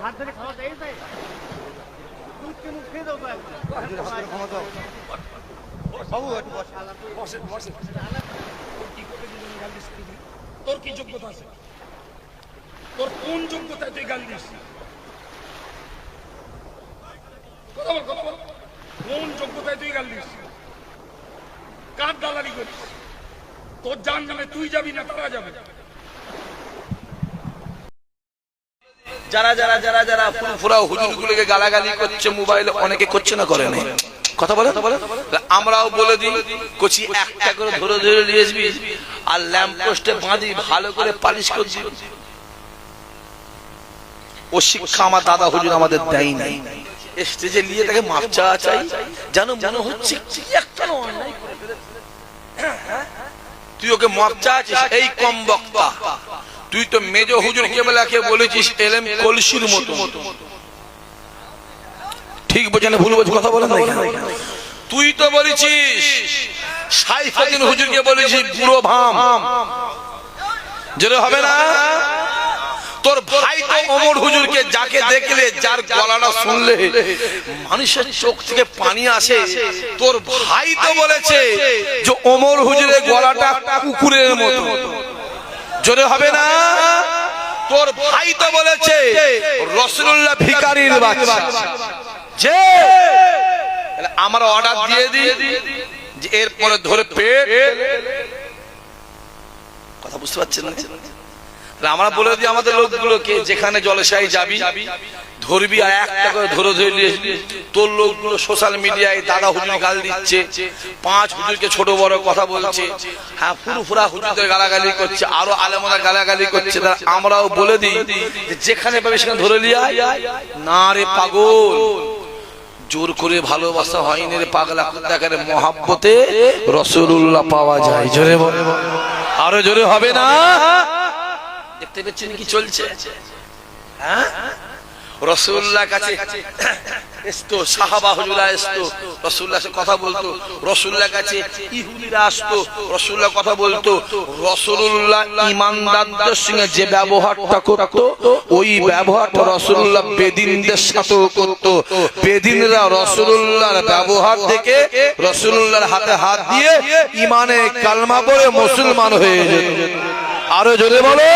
হাত ধরে খাওয়া যায় তাই দুধকে মুখ খেয়ে দাও বাবু একটু বসেন বসেন। তোর কি যোগ্যতা আছে? তোর কোন যোগ্যতায় তুই গাল দিস? কথা বল, কথা বল। কোন যোগ্যতায় তুই গাল দিস? কার দালালি করিস? তোর জান যাবে, তুই যাবি না তারা যাবে? যারা যারা যারা যারা ফুরফুরা হুজুরগুলোকে গালাগালি করছে মোবাইলে, অনেকে করছে না, করে না, কথা বলে। আমরাও বলে দিই, কচি একটা করে ধরে ধরে নিয়ে আসবি আর ল্যাম্প পোস্টে বাঁধি, ভালো করে পালিশ করছি। ও শিক্ষা আমার দাদা হুজুর আমাদের দেয় নাই। স্টেজে নিয়ে তাকে মাপ চাওয়া চাই, জানো মনে হচ্ছে কি একটা অন্যায় করে ফেলেছে। তুই ওকে মাপ চাচ্ছিস, এই কম বক্তা। তুই তো মেজো হুজুর কেবলাকে বলেছিস এলেম কলসির মতো। ঠিক বোঝেন ভুল বোঝ, কথা বলেন না। তুই তো বলেছিস সাইফুদ্দিন হুজুরকে বলেছিস পুরো ভাম, যেটা হবে না। তোর ভাই তো ওমর হুজুরকে, যাকে দেখলে যার গলাটা শুনলে মানুষের চোখ থেকে পানি আসে, তোর ভাই তো বলেছে যে ওমর হুজুরের গলাটা কুকুরের মতো, জোরে হবে না। তোর ভাই তো বলেছে রাসূলুল্লাহ ভিখারির বাচ্চা। যে আমরা অর্ডার দিয়ে দিই যে এরপরে ধরে পেট, কথা বুঝতে পারছেন না? আমরা বলে দিই আমাদের লোকগুলোকে, যেখানে জলসায় যাবি ধরবি আর একটা করে ধরে ধরে নিয়ে তোর লোকগুলো সোশ্যাল মিডিয়ায় দাদা হুজুর গাল দিচ্ছে, পাঁচ হুজুরকে ছোট বড় কথা বলছে, হ্যাঁ ফুরফুরা হুজুরদের গালাগালি করছে, আরো আলেমরা গালাগালি করছে। আমরাও বলে দিই যেখানে পাবি সেখানে ধরে নিয়ে না রে পাগল, জোর করে ভালোবাসা হয়নি রে পাগলা, দেখারে মহাব্বতে রাসূলুল্লাহ পাওয়া যায়। জোরে বলে, আরো জোরে হবে না। দেখতে পাচ্ছেন কি চলছে? হ্যাঁ, রাসূলুল্লাহ কাছে আসতো সাহাবা হুজুরা, আসতো রাসূলুল্লাহর সাথে কথা বলতো, রাসূলুল্লাহর কাছে ইহুদিরা আসতো, রাসূলুল্লাহ কথা বলতো। রাসূলুল্লাহ ঈমানদারদের সঙ্গে যে ব্যবহারটা করতো, ওই ব্যবহারটা রাসূলুল্লাহ বেদিনদের সাথেও করতো। বেদিনরা রাসূলুল্লাহর ব্যবহার দেখে রাসূলুল্লাহর হাতে হাত দিয়ে ঈমানে কালমা পড়ে মুসলমান হয়ে যেত। আরো জোরে বলো।